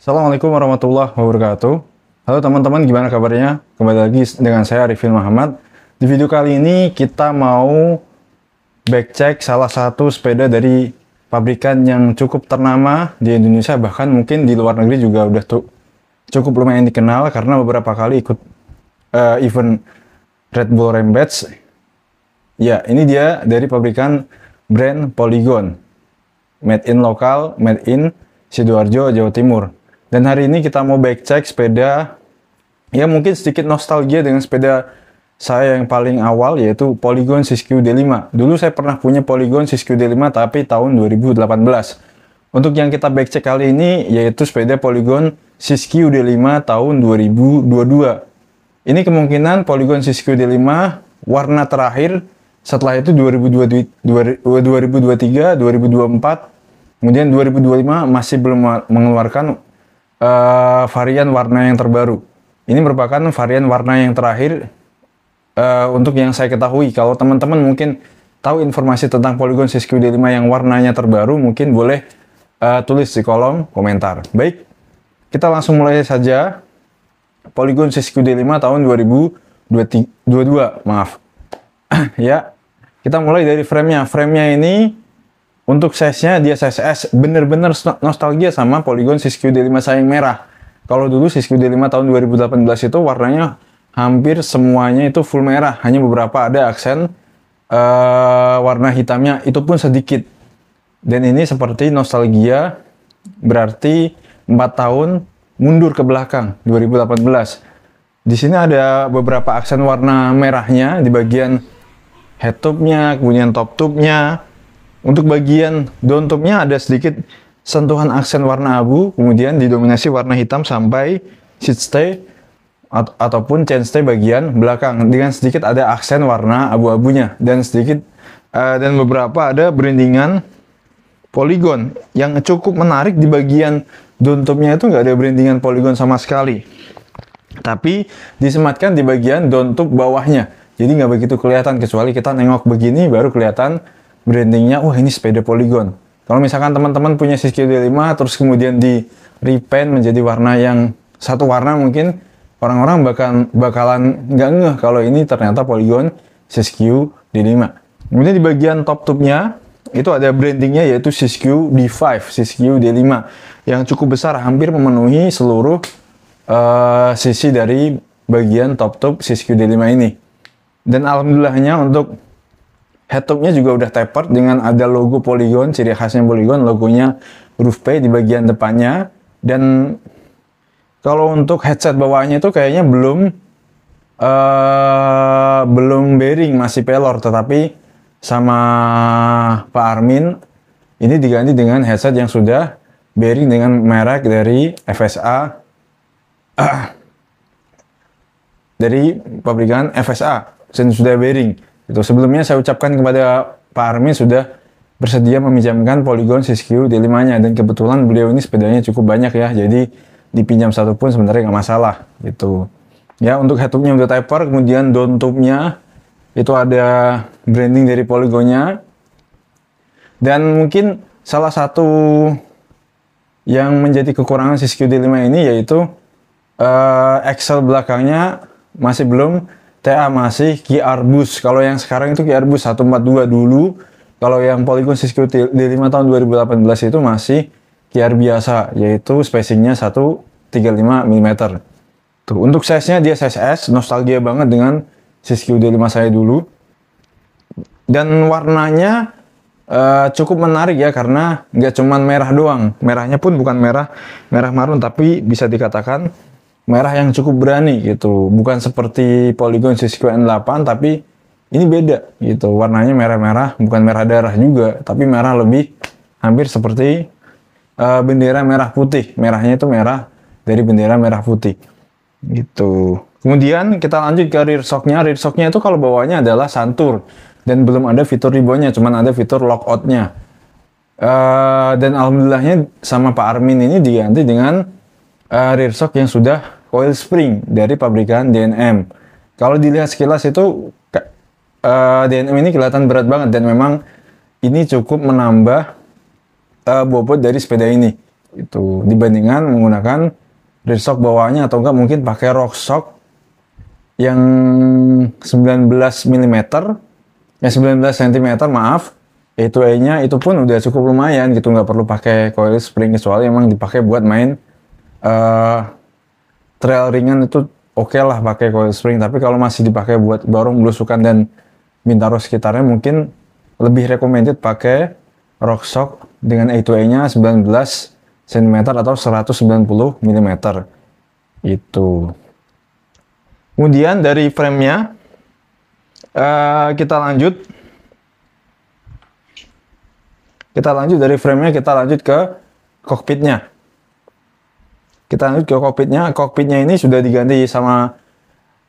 Assalamualaikum warahmatullahi wabarakatuh. Halo teman-teman, gimana kabarnya? Kembali lagi dengan saya Arifin Muhammad. Di video kali ini kita mau backcheck salah satu sepeda dari pabrikan yang cukup ternama di Indonesia, bahkan mungkin di luar negeri juga udah cukup lumayan dikenal karena beberapa kali ikut event Red Bull Rampage. Ya, ini dia dari pabrikan brand Polygon. Made in lokal, made in Sidoarjo, Jawa Timur. Dan hari ini kita mau backcheck sepeda ya mungkin sedikit nostalgia dengan sepeda saya yang paling awal, yaitu Polygon Siskiyou D5. Dulu saya pernah punya Polygon Siskiyou D5 tapi tahun 2018. Untuk yang kita backcheck kali ini yaitu sepeda Polygon Siskiyou D5 tahun 2022. Ini kemungkinan Polygon Siskiyou D5 warna terakhir, setelah itu 2023, 2024, kemudian 2025 masih belum mengeluarkan varian warna yang terbaru. Ini merupakan varian warna yang terakhir untuk yang saya ketahui. Kalau teman-teman mungkin tahu informasi tentang Polygon Siskiyou D5 yang warnanya terbaru, mungkin boleh tulis di kolom komentar. Baik, kita langsung mulai saja. Polygon Siskiyou D5 tahun 2022, maaf. Ya, kita mulai dari framenya. Framenya ini untuk size-nya dia size S, bener-bener nostalgia sama Polygon Siskiyou D5 saya yang merah. Kalau dulu Siskiyou D5 tahun 2018 itu warnanya hampir semuanya itu full merah, hanya beberapa ada aksen warna hitamnya, itu pun sedikit. Dan ini seperti nostalgia, berarti 4 tahun mundur ke belakang, 2018. Di sini ada beberapa aksen warna merahnya di bagian head tube-nya, kemudian top tube-nya. Untuk bagian down tube-nya ada sedikit sentuhan aksen warna abu, kemudian didominasi warna hitam sampai seat stay ataupun chainstay bagian belakang dengan sedikit ada aksen warna abu-abunya dan sedikit dan beberapa ada brandingan Polygon. Yang cukup menarik di bagian down tube-nya itu nggak ada brandingan Polygon sama sekali, tapi disematkan di bagian down tube bawahnya, jadi nggak begitu kelihatan kecuali kita nengok begini baru kelihatan brandingnya. Wah, ini sepeda Polygon. Kalau misalkan teman-teman punya Siskiyou D5 terus kemudian di repaint menjadi warna yang satu warna, mungkin orang-orang bakalan nggak ngeh kalau ini ternyata Polygon Siskiyou D5. Kemudian di bagian top tube-nya itu ada brandingnya yaitu Siskiyou D5, Siskiyou D5 yang cukup besar, hampir memenuhi seluruh sisi dari bagian top tube Siskiyou D5 ini. Dan alhamdulillahnya untuk head tube-nya juga udah tapered dengan ada logo Polygon, ciri khasnya Polygon, logonya huruf P di bagian depannya. Dan kalau untuk headset bawahnya itu kayaknya belum bearing, masih pelor, tetapi sama Pak Armin ini diganti dengan headset yang sudah bearing dengan merek dari FSA, dari pabrikan FSA, dan sudah bearing. Itu sebelumnya saya ucapkan kepada Pak Armin sudah bersedia meminjamkan Polygon Siskiyou D5-nya, dan kebetulan beliau ini sepedanya cukup banyak ya, jadi dipinjam satu pun sebenarnya nggak masalah gitu. Ya, untuk head tube-nya udah taper, kemudian down tube-nya itu ada branding dari Polygon-nya. Dan mungkin salah satu yang menjadi kekurangan Siskiyou D5 ini yaitu axle belakangnya masih belum TA, masih QR bus. Kalau yang sekarang itu QR bus 142 dulu. Kalau yang Polygon Siskiyou D5 tahun 2018 itu masih QR biasa, yaitu spacingnya 135 mm. Tuh, untuk size-nya dia size S, nostalgia banget dengan Siskiyou D5 saya dulu. Dan warnanya cukup menarik ya, karena nggak cuman merah doang. Merahnya pun bukan merah marun, tapi bisa dikatakan merah yang cukup berani gitu. Bukan seperti Polygon Siskiyou N8, tapi ini beda gitu. Warnanya merah-merah, bukan merah darah juga, tapi merah lebih hampir seperti bendera merah putih. Merahnya itu merah dari bendera merah putih gitu. Kemudian kita lanjut ke rear shock-nya. Rear shock-nya itu kalau bawahnya adalah santur dan belum ada fitur rebound-nya, cuman ada fitur lockout-nya. Dan alhamdulillahnya sama Pak Armin ini diganti dengan rear shock yang sudah coil spring dari pabrikan DNM. Kalau dilihat sekilas itu DNM ini kelihatan berat banget, dan memang ini cukup menambah bobot dari sepeda ini. itu dibandingkan menggunakan rear shock bawaannya atau enggak mungkin pakai rock shock yang 19 mm ya 19 cm maaf, A2A-nya itu pun udah cukup lumayan gitu, nggak perlu pakai coil spring kecuali emang dipakai buat main trail ringan itu oke lah pakai coil spring, tapi kalau masih dipakai buat dorong belusukan dan Bintaro sekitarnya mungkin lebih recommended pakai rock shock dengan A2A-nya 19 cm atau 190 mm itu. Kemudian dari frame-nya kita lanjut dari frame-nya, kita lanjut ke kokpitnya. Kokpitnya ini sudah diganti sama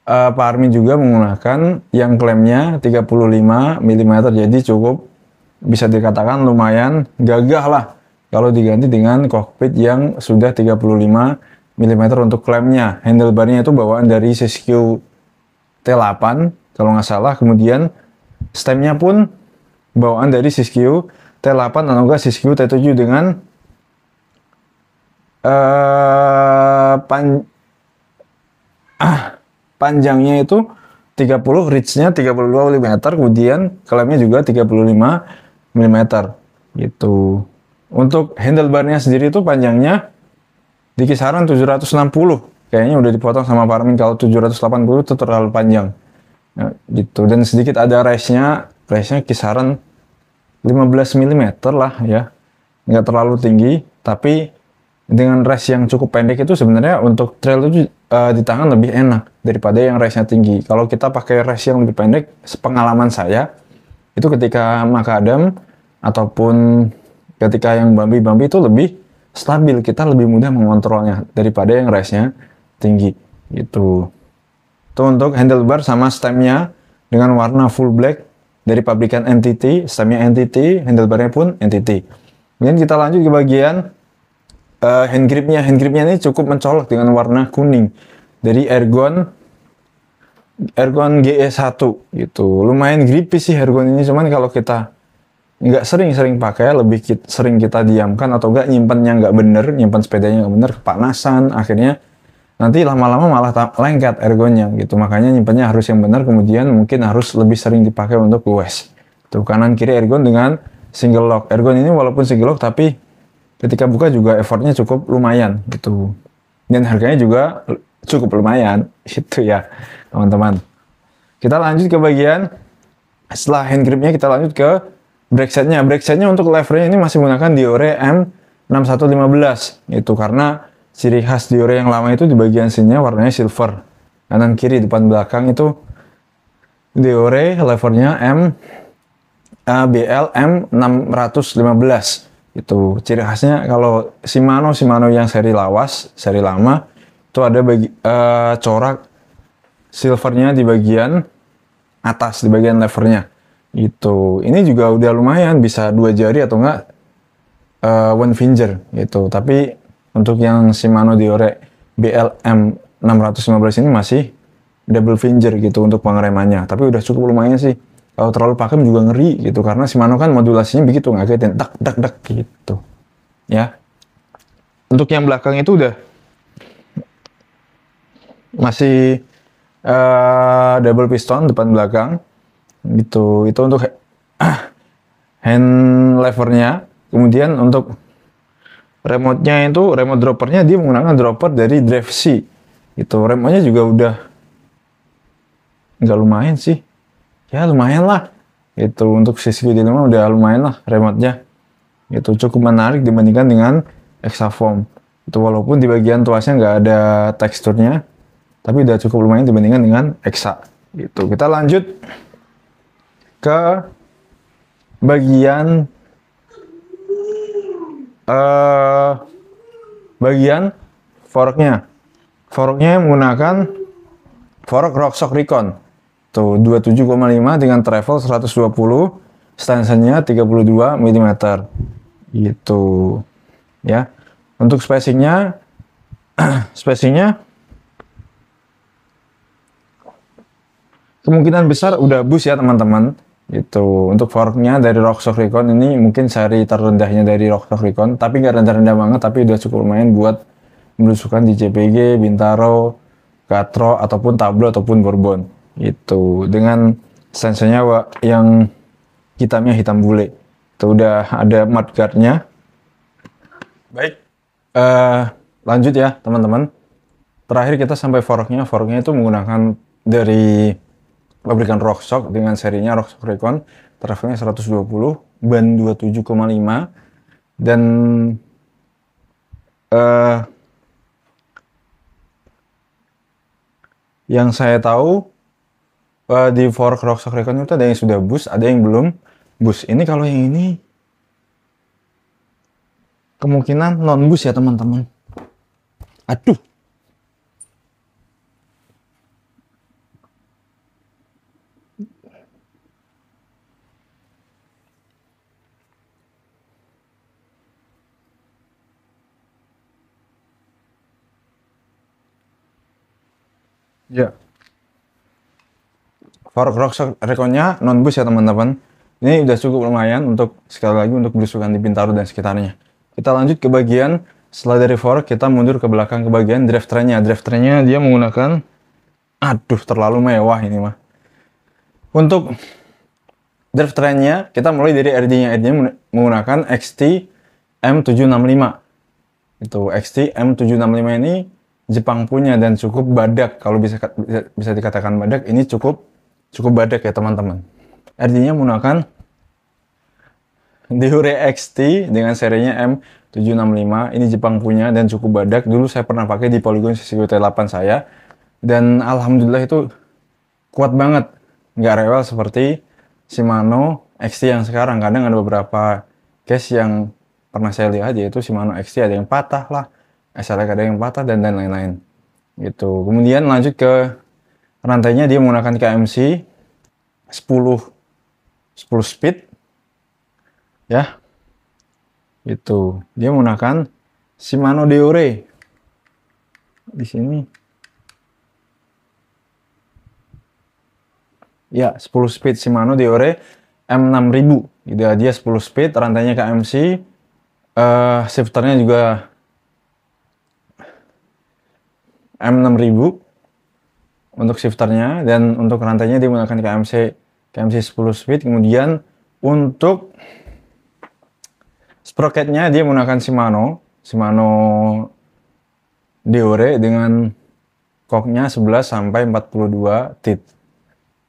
Pak Armin juga menggunakan yang klaimnya 35 mm, jadi cukup bisa dikatakan lumayan gagah lah kalau diganti dengan kokpit yang sudah 35 mm untuk klaimnya. Handlebarnya itu bawaan dari Siskiyou T8 kalau nggak salah, kemudian stemnya pun bawaan dari Siskiyou T8 atau enggak Siskiyou T7 dengan panjangnya itu 30, reach-nya 32 mm, kemudian klaimnya juga 35 mm gitu. Untuk handlebarnya sendiri itu panjangnya di kisaran 760, kayaknya udah dipotong sama Pak Armin, kalau 780 itu terlalu panjang ya, gitu. Dan sedikit ada race-nya kisaran 15 mm lah ya, nggak terlalu tinggi, tapi dengan race yang cukup pendek itu sebenarnya untuk trail itu di tangan lebih enak daripada yang race-nya tinggi. Kalau kita pakai race yang lebih pendek, sepengalaman saya itu ketika makadam ataupun ketika yang bumpy itu lebih stabil, kita lebih mudah mengontrolnya daripada yang race-nya tinggi gitu. Itu untuk handlebar sama stemnya dengan warna full black dari pabrikan NTT, stemnya NTT, handlebarnya pun NTT. Kemudian kita lanjut ke bagian hand gripnya ini cukup mencolok dengan warna kuning dari Ergon GE1 gitu. Lumayan grippy sih Ergon ini, cuman kalau kita nggak sering pakai, lebih sering kita diamkan atau nggak nyimpan sepedanya nggak bener, kepanasan, akhirnya nanti lama-lama malah lengket ergonnya gitu. Makanya nyimpannya harus yang benar, kemudian mungkin harus lebih sering dipakai untuk goes. Tuh kanan kiri ergon dengan single lock. Ergon ini walaupun single lock tapi ketika buka juga effortnya cukup lumayan gitu. Dan harganya juga cukup lumayan gitu ya teman-teman. Kita lanjut ke bagian setelah hand gripnya, kita lanjut ke brake setnya. Brake setnya untuk levernya ini masih menggunakan Diore M6115 itu, karena ciri khas Diore yang lama itu di bagian sininya warnanya silver, kanan kiri depan belakang itu Diore levernya BL M615 itu. Ciri khasnya kalau Shimano yang seri lawas, seri lama itu ada corak silvernya di bagian atas, di bagian levernya itu. Ini juga udah lumayan, bisa 2 jari atau enggak one finger gitu. Tapi untuk yang Shimano Diore BLM 615 ini masih double finger gitu untuk pengeremannya. Tapi udah cukup lumayan sih. Kalau terlalu pakem juga ngeri gitu, karena Shimano kan modulasinya begitu, ngagetin dak gitu ya. Untuk yang belakang itu udah masih double piston depan belakang gitu. Itu untuk hand levernya. Kemudian untuk remote-nya itu, remote droppernya dia menggunakan dropper dari Drive C itu. Remote-nya juga udah nggak lumayan sih ya, lumayan lah itu. Untuk Siskiyou D5 udah lumayan lah remote-nya itu, cukup menarik dibandingkan dengan Exafoam itu. Walaupun di bagian tuasnya nggak ada teksturnya, tapi udah cukup lumayan dibandingkan dengan Exa gitu. Kita lanjut ke bagian forknya. Forknya menggunakan fork Rockshox Recon tuh 27,5 dengan travel 120, stansinya 32 mm gitu ya. Untuk spacingnya kemungkinan besar udah bus ya teman-teman. Itu untuk forknya dari Rockshox Recon ini mungkin seri terrendahnya dari Rockshox Recon, tapi nggak rendah-rendah banget, tapi udah cukup lumayan buat belusukan di CPG, Bintaro, Katro, ataupun Tablo, ataupun Bourbon. Itu dengan sensenya yang hitamnya hitam bule. Itu udah ada mudguardnya. Baik, lanjut ya teman-teman. Terakhir kita sampai forknya. Forknya itu menggunakan dari pabrikan Rockshox dengan serinya Rockshox Recon, travelnya 120, ban 27,5, dan yang saya tahu di fork Rockshox Recon itu ada yang sudah boost, ada yang belum boost. Ini kalau yang ini kemungkinan non boost ya teman-teman. Aduh. Ya. Fork Rockshox Reconnya non boost ya teman-teman. Ini udah cukup lumayan untuk sekali lagi untuk belusukan di Bintaro dan sekitarnya. Kita lanjut ke bagian setelah dari fork, kita mundur ke belakang ke bagian drive trainnya. Drive trainnya dia menggunakan, aduh terlalu mewah ini mah. Untuk drive trainnya kita mulai dari RD-nya. RD-nya menggunakan XT M765. Itu XT M765 ini Jepang punya dan cukup badak, kalau bisa dikatakan badak. Ini cukup badak ya teman-teman. RD-nya menggunakan Deore XT dengan serinya M765. Ini Jepang punya dan cukup badak. Dulu saya pernah pakai di Polygon CCQT8 saya, dan alhamdulillah itu kuat banget, nggak rewel seperti Shimano XT yang sekarang. Kadang ada beberapa case yang pernah saya lihat, yaitu Shimano XT ada yang patah lah, SLX ada yang patah, dan lain-lain gitu. Kemudian lanjut ke rantainya, dia menggunakan KMC 10 speed ya. Itu dia menggunakan Shimano Deore di sini ya, 10 speed Shimano Deore M6000 gitu. Dia 10 speed, rantainya KMC, shifternya juga M6000 untuk shifternya, dan untuk rantainya dia menggunakan KMC 10 speed. Kemudian untuk sprocketnya dia menggunakan Shimano Deore dengan koknya 11 sampai 42 tit.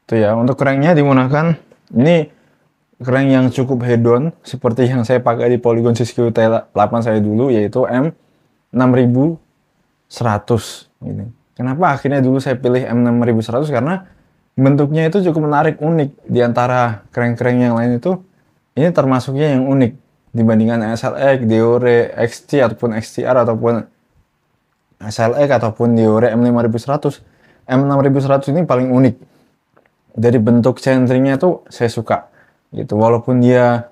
Itu ya. Untuk cranknya digunakan, ini crank yang cukup hedon seperti yang saya pakai di Polygon CCQT8 saya dulu, yaitu M6100 ini. Kenapa akhirnya dulu saya pilih M6100? Karena bentuknya itu cukup menarik, unik. Di antara crank-crank yang lain itu, ini termasuknya yang unik dibandingkan SLX, Deore XT ataupun XTR ataupun SLX ataupun Deore M5100. M6100 ini paling unik. Dari bentuk centeringnya itu saya suka gitu. Walaupun dia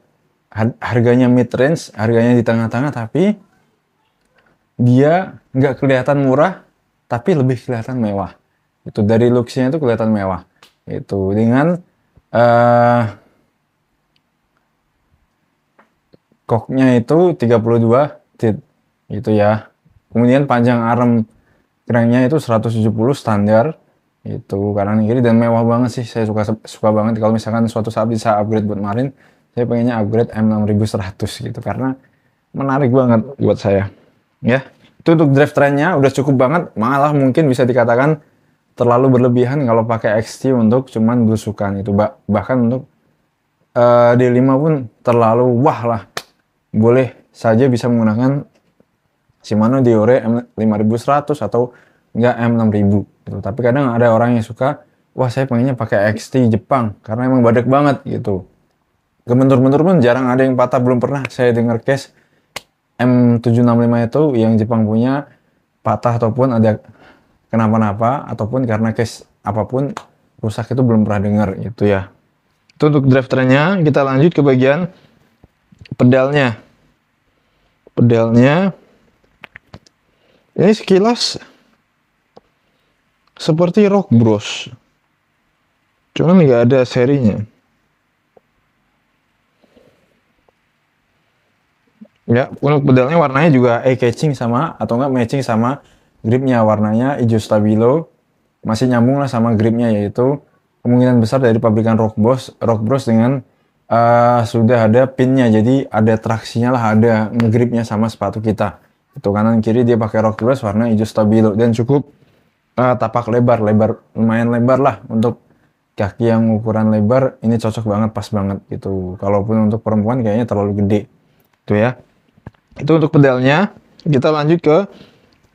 harganya mid range, harganya di tengah-tengah, tapi dia nggak kelihatan murah, tapi lebih kelihatan mewah. Itu dari looksnya itu kelihatan mewah. Itu dengan koknya itu 32 tit gitu ya. Kemudian panjang arm cranknya itu 170 standar itu kanan kiri, dan mewah banget sih. Saya suka banget kalau misalkan suatu saat bisa upgrade buat marin. Saya pengennya upgrade M6100 gitu, karena menarik banget buat saya ya. Itu untuk drive trainnya udah cukup banget, malah mungkin bisa dikatakan terlalu berlebihan kalau pakai XT untuk cuman belusukan itu. Bahkan untuk D5 pun terlalu wah lah. Boleh saja bisa menggunakan Shimano Deore M5100 atau enggak M6000 gitu. Tapi kadang ada orang yang suka, wah saya pengennya pakai XT Jepang karena emang badak banget gitu. Kebentur-bentur pun jarang ada yang patah, belum pernah saya dengar case M765 itu yang Jepang punya patah ataupun ada kenapa-napa ataupun karena case apapun rusak, itu belum pernah dengar gitu ya. Itu untuk drive trainnya. Kita lanjut ke bagian pedalnya. Pedalnya ini sekilas seperti Rock Bros, cuman nggak ada serinya. Ya, untuk pedalnya warnanya juga eye-catching sama atau enggak matching sama gripnya, warnanya hijau stabilo, masih nyambung lah sama gripnya, yaitu kemungkinan besar dari pabrikan Rock Bros dengan sudah ada pinnya, jadi ada traksinya lah, ada ngegripnya sama sepatu kita. Itu kanan kiri dia pakai Rock Bros warna hijau stabilo dan cukup tapak lebar lumayan lebar lah untuk kaki yang ukuran lebar, ini cocok banget, pas banget gitu. Kalaupun untuk perempuan kayaknya terlalu gede. Itu ya. Itu untuk pedalnya. Kita lanjut ke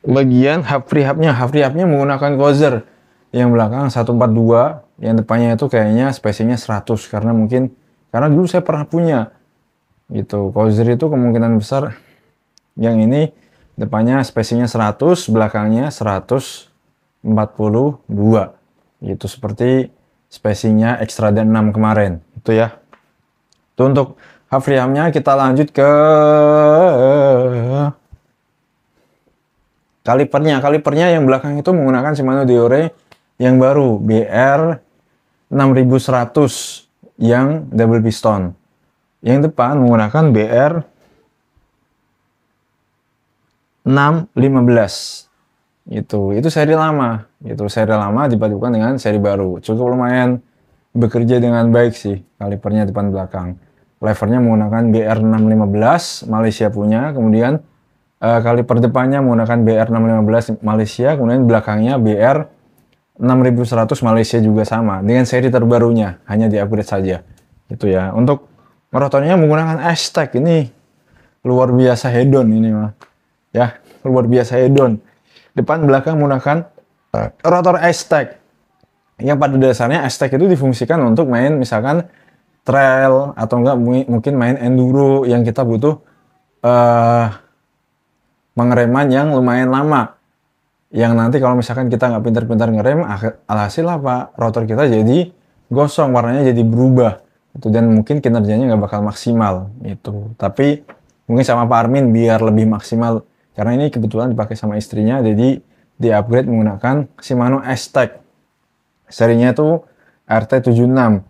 bagian hub free hubnya. Hub free hubnya menggunakan Gozer. Yang belakang 142, yang depannya itu kayaknya spacingnya 100 karena dulu saya pernah punya. Gitu. Gozer itu kemungkinan besar yang ini depannya spacingnya 100, belakangnya 142. Itu seperti spacingnya Xtrada 6 kemarin. Itu ya. Itu untuk hub free hubnya. Kita lanjut ke kalipernya yang belakang itu menggunakan Shimano Deore yang baru BR 6100 yang double piston. Yang depan menggunakan BR 615. Itu seri lama. Itu seri lama dipadukan dengan seri baru. Cukup lumayan bekerja dengan baik sih kalipernya depan belakang. Levernya menggunakan BR 615 Malaysia punya, kemudian kaliper depannya menggunakan BR 615 Malaysia, kemudian belakangnya BR 6100 Malaysia juga sama dengan seri terbarunya, hanya di-upgrade saja. Itu ya. Untuk rotornya menggunakan Aztec, ini luar biasa hedon ini mah. Ya, luar biasa hedon. Depan belakang menggunakan rotor Aztec. Yang pada dasarnya Aztec itu difungsikan untuk main misalkan trail atau enggak mungkin main enduro yang kita butuh pengereman yang lumayan lama, yang nanti kalau misalkan kita nggak pintar-pintar ngerem, alhasil apa, rotor kita jadi gosong, warnanya jadi berubah itu, dan mungkin kinerjanya nggak bakal maksimal itu. Tapi mungkin sama Pak Armin biar lebih maksimal, karena ini kebetulan dipakai sama istrinya, jadi di upgrade menggunakan Shimano Aztec serinya itu RT76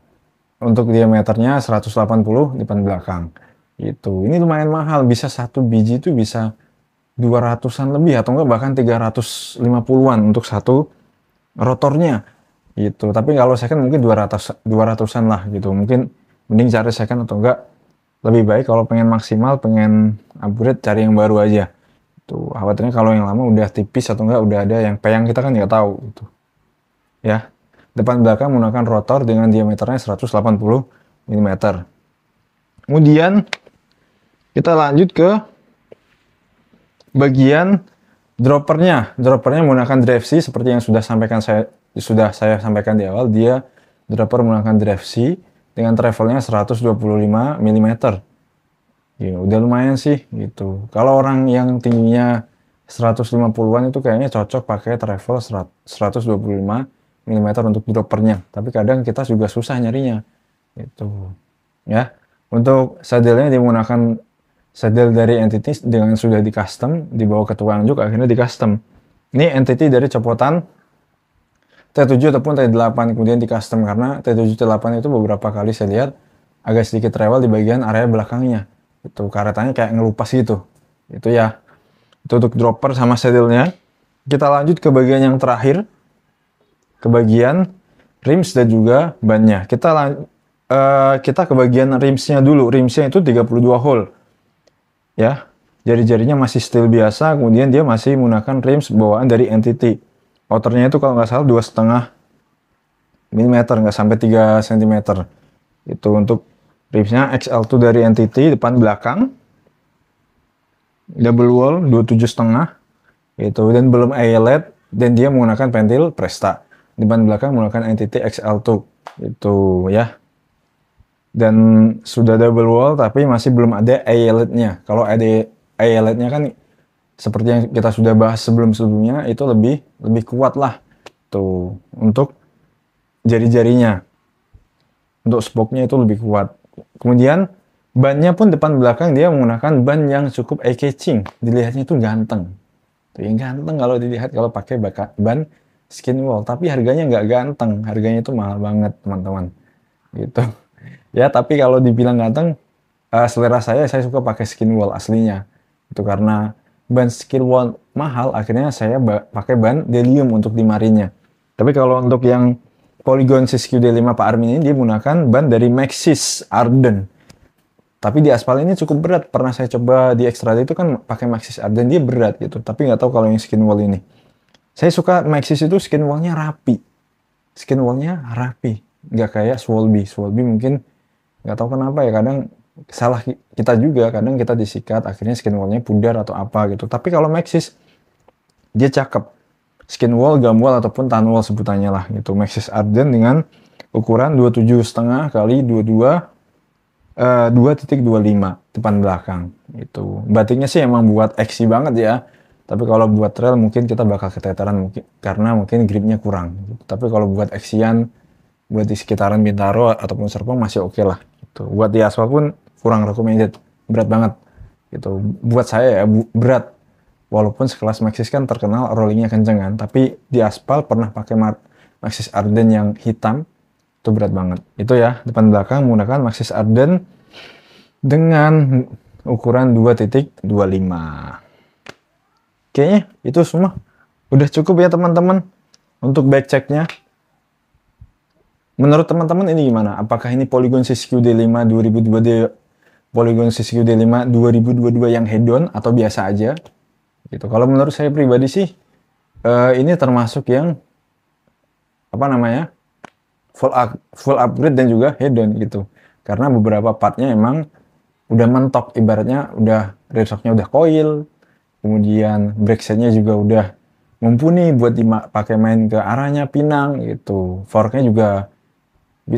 untuk diameternya 180 depan belakang. Itu ini lumayan mahal, bisa satu biji itu bisa 200-an lebih atau enggak bahkan 350-an untuk satu rotornya gitu. Tapi kalau second mungkin 200-an lah gitu. Mungkin mending cari second atau enggak, lebih baik kalau pengen maksimal, pengen upgrade, cari yang baru aja. Tuh, khawatirnya kalau yang lama udah tipis atau enggak udah ada yang peyang, kita kan nggak tahu gitu. Ya. Depan belakang menggunakan rotor dengan diameternya 180 mm. Kemudian kita lanjut ke bagian droppernya. Droppernya menggunakan drive C seperti yang sudah saya sampaikan di awal. Dia dropper menggunakan drive C dengan travelnya 125 mm. Ya, udah lumayan sih gitu. Kalau orang yang tingginya 150-an itu kayaknya cocok pakai travel 125 mm untuk droppernya. Tapi kadang kita juga susah nyarinya. Itu ya. Untuk sadelnya dia menggunakan sadel dari NTT dengan sudah di custom, dibawa ke tukang juk, akhirnya di custom. Ini NTT dari copotan T7 ataupun T8, kemudian di custom karena T7 T8 itu beberapa kali saya lihat agak sedikit rewel di bagian area belakangnya. Itu karetannya kayak ngelupas gitu. Itu ya. Itu untuk dropper sama sadelnya. Kita lanjut ke bagian yang terakhir, ke bagian rims dan juga bannya. Kita ke bagian rimsnya dulu. Rimsnya itu 32 hole. Ya, jari-jarinya masih steel biasa, kemudian dia masih menggunakan rims bawaan dari NTT. Outernya itu kalau nggak salah 2,5 mm, nggak sampai 3 cm. Itu untuk rimsnya XL2 dari NTT, depan belakang. Double wall 27,5. Itu, dan belum eyelet, dan dia menggunakan pentil Presta. Depan belakang menggunakan NTT XL2. Itu ya. Dan sudah double wall tapi masih belum ada eyeletnya. Kalau ada eyeletnya kan seperti yang kita sudah bahas sebelum-sebelumnya, itu lebih kuat lah tuh untuk jari-jarinya. Untuk spoke-nya itu lebih kuat. Kemudian bannya pun depan belakang dia menggunakan ban yang cukup eye-catching. Dilihatnya itu ganteng. Tuh, yang ganteng kalau dilihat kalau pakai ban skin wall, tapi harganya nggak ganteng, harganya itu mahal banget teman-teman gitu ya. Tapi kalau dibilang ganteng, selera saya suka pakai skin wall aslinya. Itu karena ban skin wall mahal, akhirnya saya pakai ban Delium untuk di marinya. Tapi kalau untuk yang Polygon Siskiyou D5 Pak Armin ini dia menggunakan ban dari Maxxis Arden. Tapi di aspal ini cukup berat. Pernah saya coba di Xtrada itu kan pakai Maxxis Arden, dia berat gitu. Tapi nggak tahu kalau yang skin wall ini. Saya suka Maxxis itu skin wallnya rapi. Skin wallnya rapi. Nggak kayak Swalby. Swalby mungkin nggak tahu kenapa ya, kadang salah kita juga. Kadang kita disikat, akhirnya skin wallnya pudar atau apa gitu. Tapi kalau Maxxis, dia cakep. Skin wall, gum wall, ataupun tan wall sebutannya lah gitu. Maxxis Arden dengan ukuran 27,5 kali 22 2.25 depan belakang itu. Batiknya sih emang buat aksi banget ya. Tapi kalau buat trail mungkin kita bakal keteteran karena mungkin gripnya kurang. Gitu. Tapi kalau buat aksian, buat di sekitaran Bintaro ataupun Serpong masih oke lah. Gitu. Buat di aspal pun kurang recommended, berat banget. Gitu. Buat saya ya berat. Walaupun sekelas Maxxis kan terkenal rollingnya kenceng kan, tapi di aspal pernah pakai Maxxis Arden yang hitam, itu berat banget. Itu ya, depan belakang menggunakan Maxxis Arden dengan ukuran 2.25. Kayaknya itu semua udah cukup ya teman-teman untuk back checknya. Menurut teman-teman ini gimana? Apakah ini Polygon Siskiyou D5 2022 Polygon Siskiyou D5 2022 yang head-on atau biasa aja? Gitu. Kalau menurut saya pribadi sih ini termasuk yang apa namanya full upgrade dan juga head-on gitu, karena beberapa partnya emang udah mentok, ibaratnya udah rear shocknya udah coil, kemudian brake setnya juga udah mumpuni buat dipakai main ke arahnya Pinang gitu, forknya juga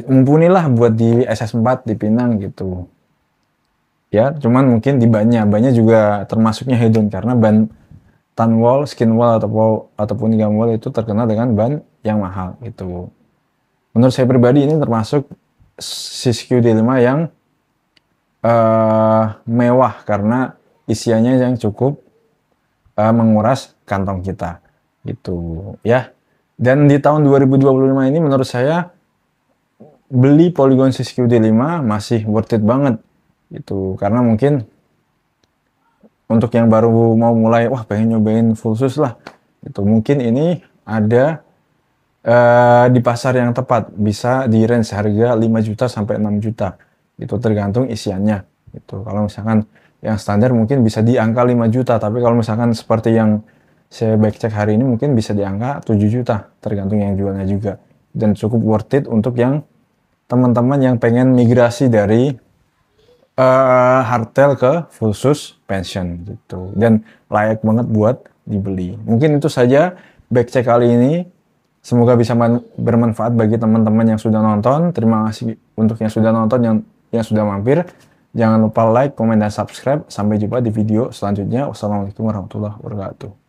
mumpuni lah buat di SS4 di Pinang gitu ya. Cuman mungkin di bannya juga termasuknya head-on karena ban tan wall, skin wall ataupun gum wall itu terkenal dengan ban yang mahal gitu. Menurut saya pribadi ini termasuk Siskiyou D5 yang mewah karena isiannya yang cukup menguras kantong kita gitu ya. Dan di tahun 2025 ini menurut saya beli Polygon Siskiyou D5 masih worth it banget gitu, karena mungkin untuk yang baru mau mulai, wah pengen nyobain full sus lah gitu, mungkin ini ada di pasar yang tepat, bisa di range harga 5 juta sampai 6 juta itu tergantung isiannya gitu. Kalau misalkan yang standar mungkin bisa di angka 5 juta, tapi kalau misalkan seperti yang saya back check hari ini mungkin bisa di angka 7 juta tergantung yang jualnya juga, dan cukup worth it untuk yang teman-teman yang pengen migrasi dari hardtail ke full suspension gitu, dan layak banget buat dibeli. Mungkin itu saja back check kali ini, semoga bisa bermanfaat bagi teman-teman yang sudah nonton. Terima kasih untuk yang sudah nonton, yang sudah mampir. Jangan lupa like, komen, dan subscribe. Sampai jumpa di video selanjutnya. Wassalamualaikum warahmatullahi wabarakatuh.